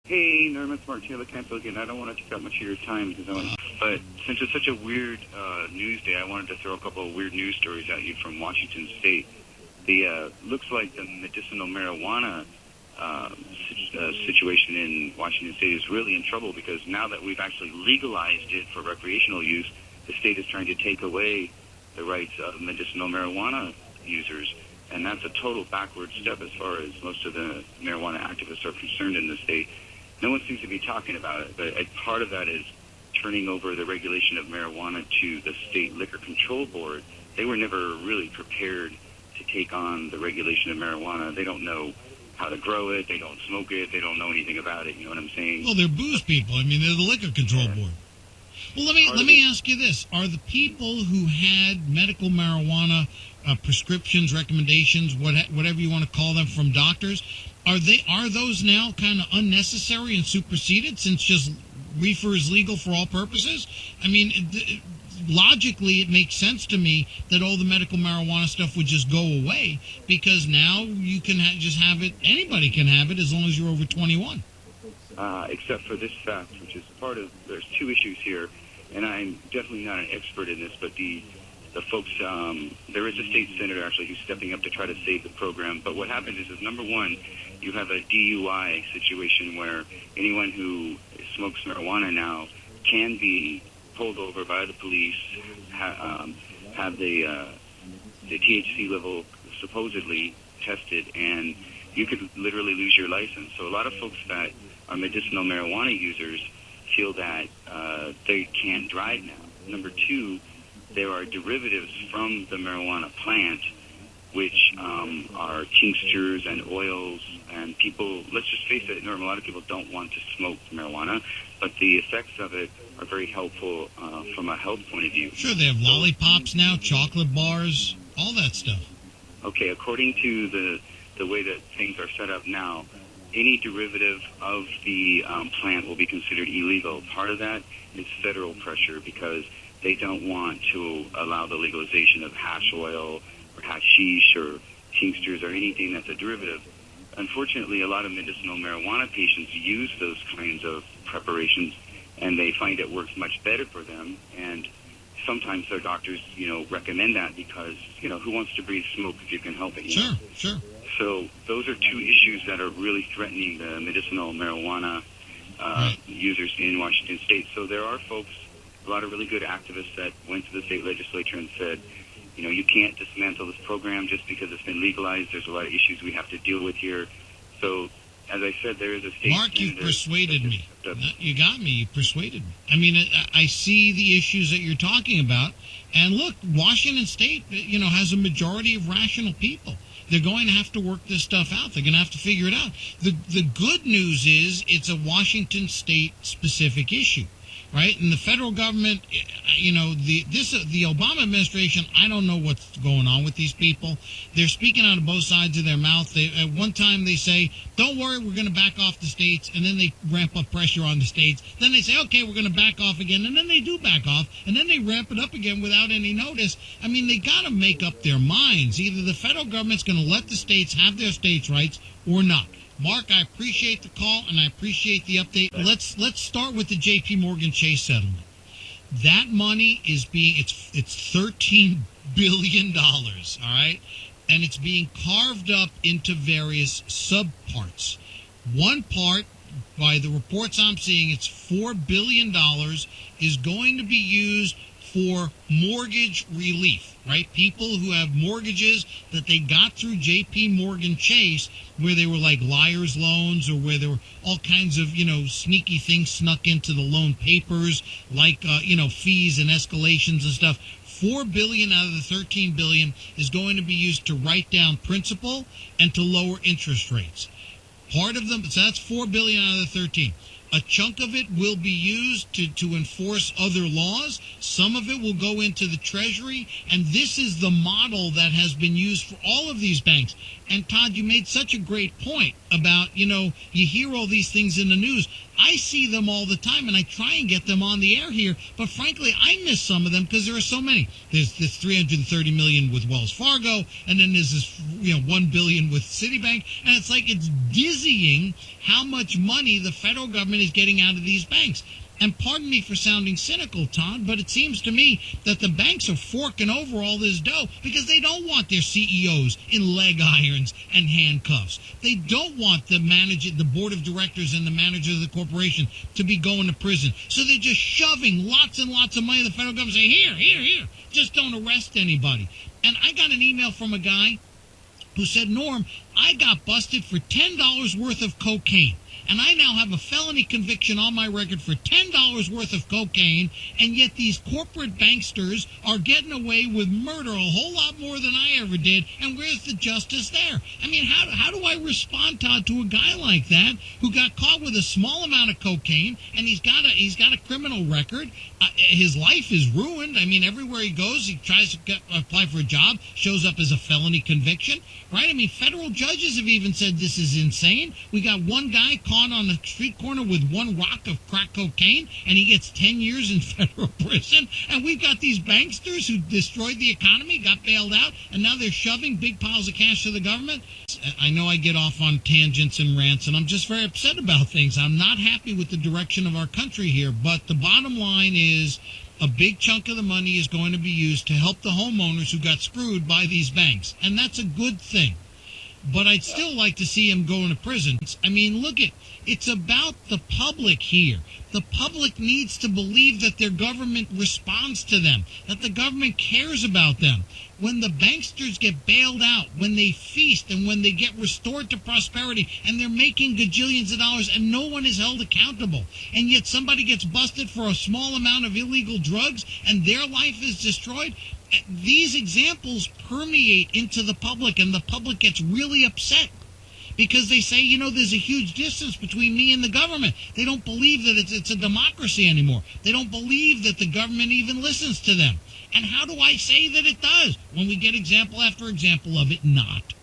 Hey, Norman, it's Taylor-Canfield again. I don't want to take up much of your time, but since it's such a weird news day, I wanted to throw a couple of weird news stories at you from Washington State. The looks like the medicinal marijuana situation in Washington State is really in trouble because now that we've actually legalized it for recreational use, the state is trying to take away the rights of medicinal marijuana users. And that's a total backward step as far as most of the marijuana activists are concerned in the state. No one seems to be talking about it, but part of that is turning over the regulation of marijuana to the State Liquor Control Board. They were never really prepared to take on the regulation of marijuana. They don't know how to grow it. They don't smoke it. They don't know anything about it. You know what I'm saying? Well, they're booze people. I mean, they're the Liquor Control Board. Well, let me ask you this. Are the people who had medical marijuana prescriptions, recommendations, whatever you want to call them, from doctors, are those now kind of unnecessary and superseded since just reefer is legal for all purposes? I mean, logically, it makes sense to me that all the medical marijuana stuff would just go away because now you can just have it. Anybody can have it as long as you're over 21. Except for this fact, which is part of, there's two issues here, and I'm definitely not an expert in this, but the folks, there is a state senator actually who's stepping up to try to save the program. But what happens is number one, you have a DUI situation where anyone who smokes marijuana now can be pulled over by the police, have the THC level supposedly tested, and you could literally lose your license. So a lot of folks that are medicinal marijuana users feel that they can't drive now. Number two, there are derivatives from the marijuana plant, which are tinctures and oils, and people, let's just face it, Norm, a lot of people don't want to smoke marijuana, but the effects of it are very helpful from a health point of view. Sure, they have lollipops now, chocolate bars, all that stuff. Okay, according to the way that things are set up now, any derivative of the plant will be considered illegal. Part of that is federal pressure because they don't want to allow the legalization of hash oil or hashish or tinctures or anything that's a derivative. Unfortunately, a lot of medicinal marijuana patients use those kinds of preparations, and they find it works much better for them. And sometimes their doctors, recommend that because, who wants to breathe smoke if you can help it? Sure. So those are two issues that are really threatening the medicinal marijuana users in Washington State. So there are folks, a lot of really good activists that went to the state legislature and said, you can't dismantle this program just because it's been legalized. There's a lot of issues we have to deal with here. So, as I said, there is a state... Mark, you persuaded me. You got me. You persuaded me. I mean, I see the issues that you're talking about. And look, Washington State, has a majority of rational people. They're going to have to work this stuff out. They're going to have to figure it out. The good news is it's a Washington State-specific issue. Right? And the federal government, the Obama administration, I don't know what's going on with these people. They're speaking out of both sides of their mouth. At one time they say, don't worry, we're going to back off the states. And then they ramp up pressure on the states. Then they say, okay, we're going to back off again. And then they do back off. And then they ramp it up again without any notice. I mean, they got to make up their minds. Either the federal government's going to let the states have their states' rights or not. Mark, I appreciate the call and I appreciate the update. Let's start with the JPMorgan Chase settlement. That money is it's $13 billion, all right? And it's being carved up into various subparts. One part, by the reports I'm seeing, it's $4 billion, is going to be used for mortgage relief, right? People who have mortgages that they got through JPMorgan Chase, where they were like liar's loans or where there were all kinds of, sneaky things snuck into the loan papers, like, fees and escalations and stuff. $4 billion out of the $13 billion is going to be used to write down principal and to lower interest rates. Part of them, so that's $4 billion out of the 13. A chunk of it will be used to enforce other laws. Some of it will go into the Treasury. And this is the model that has been used for all of these banks. And, Todd, you made such a great point about, you hear all these things in the news. I see them all the time, and I try and get them on the air here. But, frankly, I miss some of them because there are so many. There's this $330 million with Wells Fargo, and then there's this, $1 billion with Citibank. And it's like it's dizzying how much money the federal government is getting out of these banks. And pardon me for sounding cynical, Todd, but it seems to me that the banks are forking over all this dough because they don't want their CEOs in leg irons and handcuffs. They don't want the board of directors and the manager of the corporation to be going to prison. So they're just shoving lots and lots of money to the federal government, saying, here, just don't arrest anybody. And I got an email from a guy who said, Norm, I got busted for $10 worth of cocaine. And I now have a felony conviction on my record for $10 worth of cocaine, and yet these corporate banksters are getting away with murder a whole lot more than I ever did, and where's the justice there? I mean, how do I respond, Todd, to a guy like that who got caught with a small amount of cocaine, and he's got a criminal record? His life is ruined. I mean, everywhere he goes, he tries to apply for a job, shows up as a felony conviction, right? I mean, federal judges have even said this is insane. We got one guy caught on the street corner with one rock of crack cocaine, and he gets 10 years in federal prison. And we've got these banksters who destroyed the economy, got bailed out, and now they're shoving big piles of cash to the government. I know I get off on tangents and rants, and I'm just very upset about things. I'm not happy with the direction of our country here, but the bottom line is a big chunk of the money is going to be used to help the homeowners who got screwed by these banks, and that's a good thing. But I'd still like to see him go into prison. I mean, it's about the public here. The public needs to believe that their government responds to them, that the government cares about them. When the banksters get bailed out, when they feast, and when they get restored to prosperity, and they're making gajillions of dollars, and no one is held accountable, and yet somebody gets busted for a small amount of illegal drugs, and their life is destroyed, these examples permeate into the public, and the public gets really upset because they say, there's a huge distance between me and the government. They don't believe that it's a democracy anymore. They don't believe that the government even listens to them. And how do I say that it does when we get example after example of it not?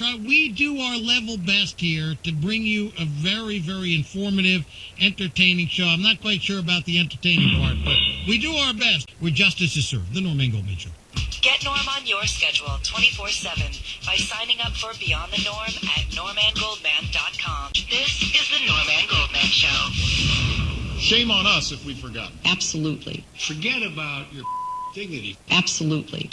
We do our level best here to bring you a very, very informative, entertaining show. I'm not quite sure about the entertaining part, but we do our best where justice is served. The Norm and Goldman Show. Get Norm on your schedule 24/7 by signing up for Beyond the Norm at normandgoldman.com. This is the Norm and Goldman Show. Shame on us if we've forgotten. Absolutely. Forget about your dignity. Absolutely.